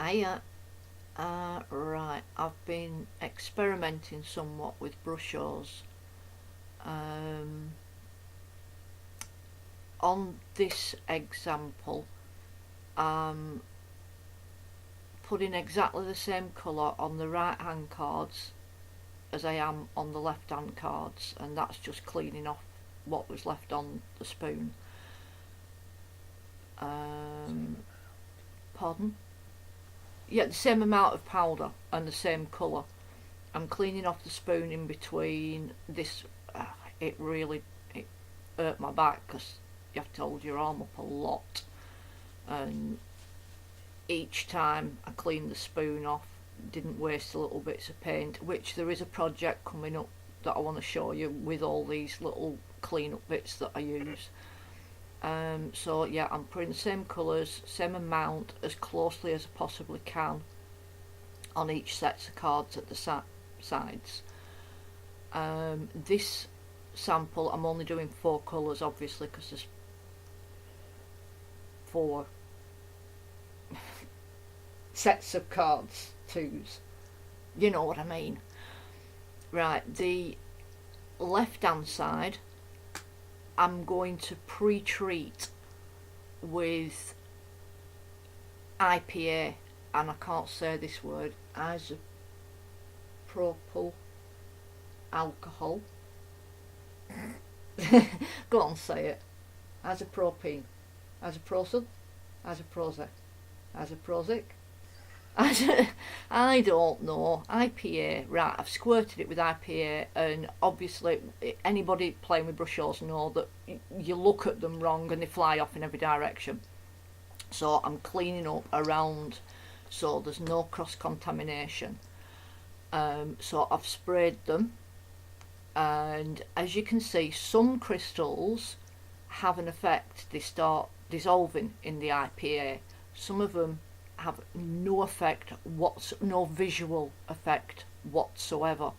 Right, I've been experimenting somewhat with Brushos. Um, on this example, I'm putting exactly the same colour on the right hand cards as I am on the left hand cards, and that's just cleaning off what was left on the spoon. Pardon? Yeah, the same amount of powder and the same colour. I'm cleaning off the spoon in between this. It really hurt my back because you have to hold your arm up a lot, and each time I cleaned the spoon off, didn't waste a little bits of paint, which there is a project coming up that I want to show you with all these little clean up bits that I use. So yeah, I'm putting the same colours, same amount, as closely as I possibly can on each set of cards at the sides. This sample I'm only doing 4 colours, obviously, because there's 4 sets of cards, twos, you know what I mean. Right, the left hand side I'm going to pre-treat with IPA, and I can't say this word, isopropyl alcohol. Go on, say it. Isopropene, isoprosyl, isoprosa, isoprosic. I don't know. IPA, right, I've squirted it with IPA, and obviously anybody playing with Brushos know that you look at them wrong and they fly off in every direction. So I'm cleaning up around so there's no cross-contamination. So I've sprayed them, and as you can see, some crystals have an effect. They start dissolving in the IPA. Some of them have no effect, no visual effect whatsoever.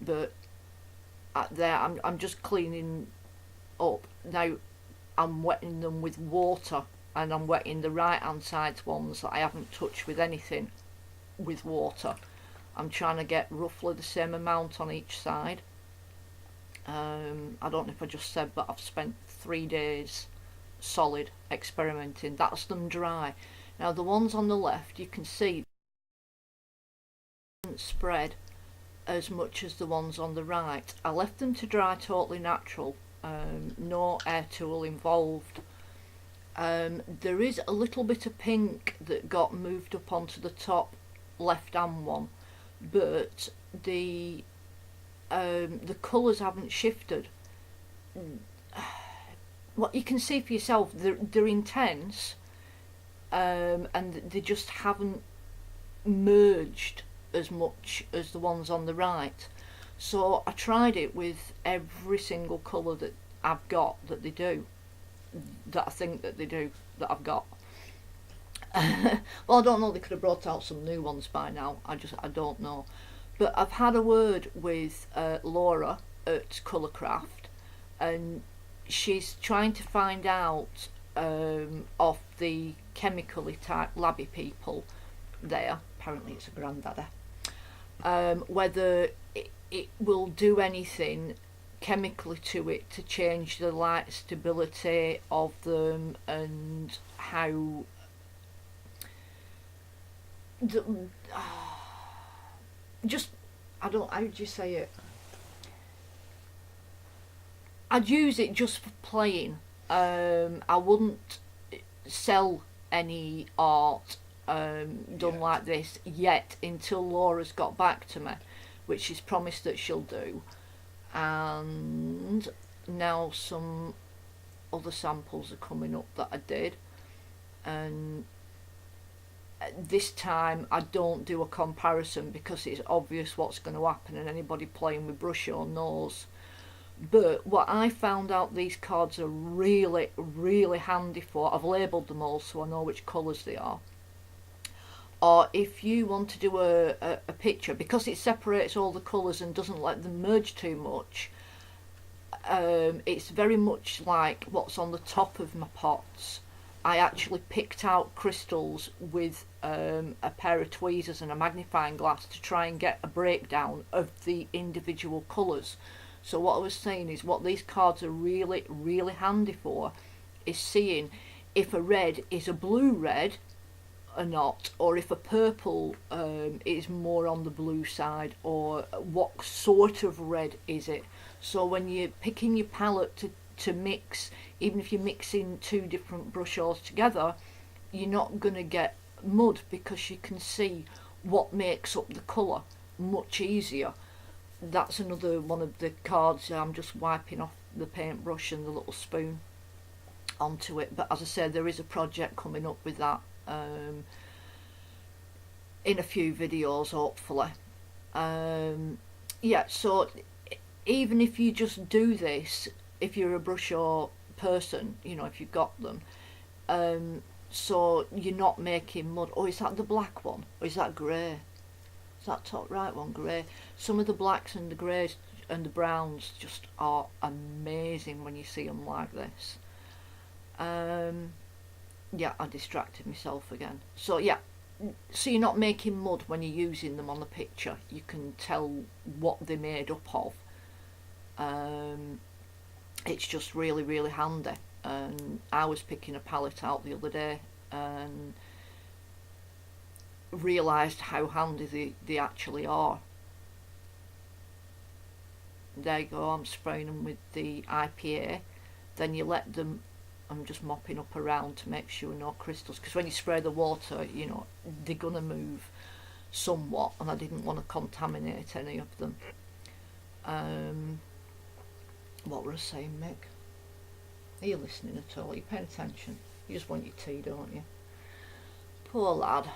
But there, I'm just cleaning up now. I'm wetting them with water, and I'm wetting the right hand side ones that I haven't touched with anything with water. I'm trying to get roughly the same amount on each side. I don't know if I just said, but I've spent 3 days solid experimenting. That's them dry. Now the ones on the left, you can see don't spread as much as the ones on the right. I left them to dry totally natural, no air tool involved. There is a little bit of pink that got moved up onto the top left hand one, but the colours haven't shifted. What you can see for yourself, they're intense, and they just haven't merged as much as the ones on the right. So I tried it with every single colour that I've got that they do, that I think that they do, that I've got. Well, I don't know, they could have brought out some new ones by now, I don't know. But I've had a word with Laura at ColourCraft, and she's trying to find out of the chemically type labby people there, apparently it's a granddaddy, whether it will do anything chemically to it to change the light stability of them, and how just, I don't, how do you say it? I'd use it just for playing. I wouldn't sell any art done like this yet until Laura's got back to me, which she's promised that she'll do. And now some other samples are coming up that I did, and this time I don't do a comparison because it's obvious what's going to happen, and anybody playing with Brusho knows. But what I found out these cards are really, really handy for, I've labelled them all so I know which colours they are. Or if you want to do a picture, because it separates all the colours and doesn't let them merge too much, it's very much like what's on the top of my pots. I actually picked out crystals with a pair of tweezers and a magnifying glass to try and get a breakdown of the individual colours. So what I was saying is, what these cards are really, really handy for is seeing if a red is a blue red or not, or if a purple is more on the blue side, or what sort of red is it. So when you're picking your palette to mix, even if you're mixing two different Brushos together, you're not going to get mud, because you can see what makes up the colour much easier. That's another one of the cards. I'm just wiping off the paintbrush and the little spoon onto it, but as I said, there is a project coming up with that in a few videos, hopefully. Yeah, so even if you just do this, if you're a Brusho person, you know, if you've got them, so you're not making mud. Oh, is that the black one, or is that grey? Is that top right one grey? Some of the blacks and the greys and the browns just are amazing when you see them like this. Yeah, I distracted myself again. So yeah, so you're not making mud when you're using them on the picture. You can tell what they're made up of. It's just really, really handy. And I was picking a palette out the other day and realised how handy they actually are. There you go, I'm spraying them with the IPA. Then you let them, I'm just mopping up around to make sure no crystals, because when you spray the water, you know, they're going to move somewhat, and I didn't want to contaminate any of them. What were I saying, Mick? Are you listening at all? Are you paying attention? You just want your tea, don't you? Poor lad.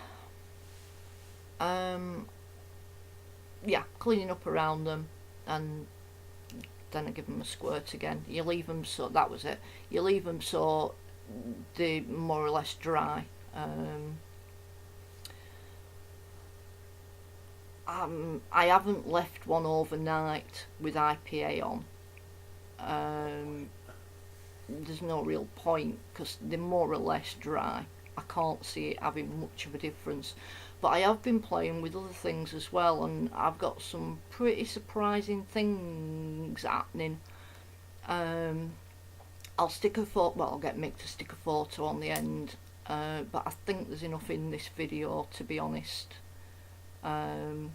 Yeah, cleaning up around them, and then I give them a squirt again. You leave them so, that was it, you leave them so they're more or less dry. I haven't left one overnight with IPA on. There's no real point, because they're more or less dry. I can't see it having much of a difference. But I have been playing with other things as well, and I've got some pretty surprising things happening. I'll stick a photo, well, I'll get Mick to stick a photo on the end, but I think there's enough in this video, to be honest. But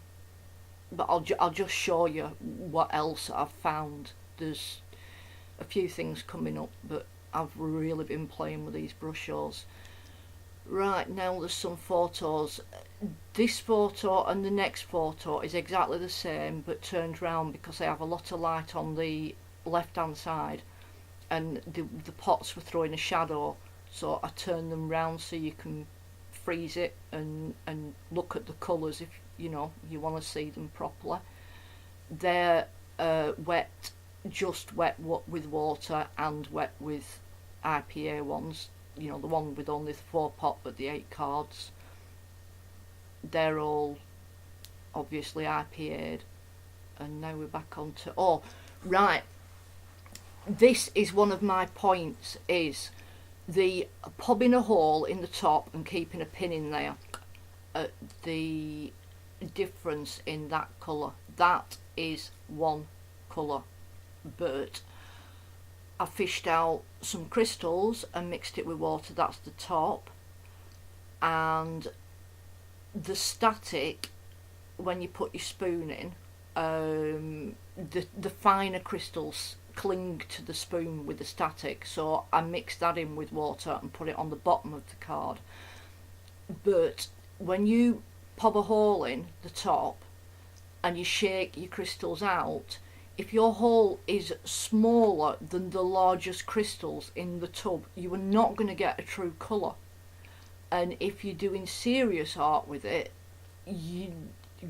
I'll just show you what else I've found. There's a few things coming up, but I've really been playing with these Brushos. Right, now there's some photos. This photo and the next photo is exactly the same, but turned round, because I have a lot of light on the left hand side, and the pots were throwing a shadow, so I turned them round so you can freeze it and look at the colours if you know you want to see them properly. They're wet, just wet with water and wet with IPA ones. You know, the one with only the 4 pot but the 8 cards. They're all obviously IPA'd. And now we're back on to, oh right, this is one of my points, is the popping a hole in the top and keeping a pin in there. The difference in that colour, that is one colour, but I fished out some crystals and mixed it with water. That's the top, and the static, when you put your spoon in, the finer crystals cling to the spoon with the static, so I mixed that in with water and put it on the bottom of the card. But when you pop a hole in the top and you shake your crystals out, if your hole is smaller than the largest crystals in the tub, you are not going to get a true colour. And if you're doing serious art with it, you're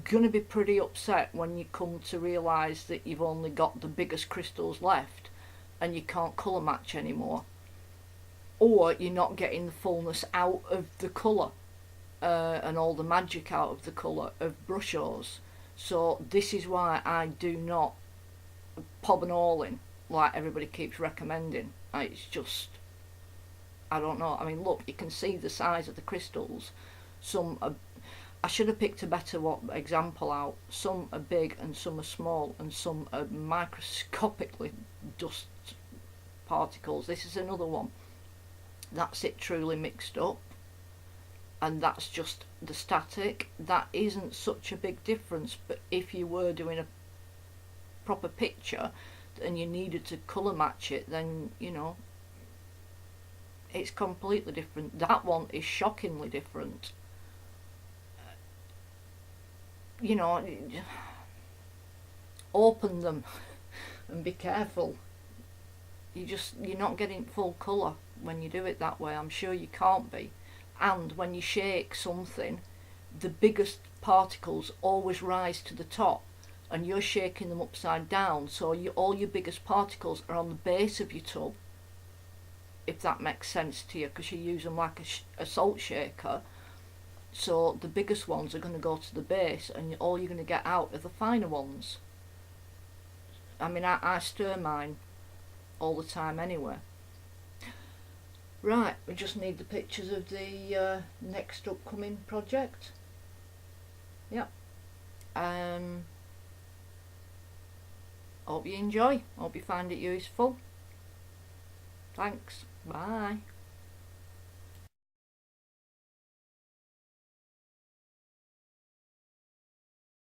going to be pretty upset when you come to realise that you've only got the biggest crystals left and you can't colour match anymore. Or you're not getting the fullness out of the colour and all the magic out of the colour of Brushos. So this is why I do not pop an all in like everybody keeps recommending. It's just, I don't know. I mean, look, you can see the size of the crystals, Some are, I should have picked a better example out. Some are big and some are small, and some are microscopically dust particles. This is another one. That's it truly mixed up, and that's just the static. That isn't such a big difference, but if you were doing a proper picture and you needed to colour match it, then you know it's completely different. That one is shockingly different. You know, open them and be careful. You're not getting full colour when you do it that way. I'm sure you can't be. And when you shake something, the biggest particles always rise to the top, and you're shaking them upside down, so all your biggest particles are on the base of your tub, if that makes sense to you, because you use them like a salt shaker. So the biggest ones are going to go to the base, and all you're going to get out are the finer ones. I mean, I stir mine all the time anyway. Right, we just need the pictures of the next upcoming project. Yep. Hope you enjoy. Hope you find it useful. Thanks. Bye.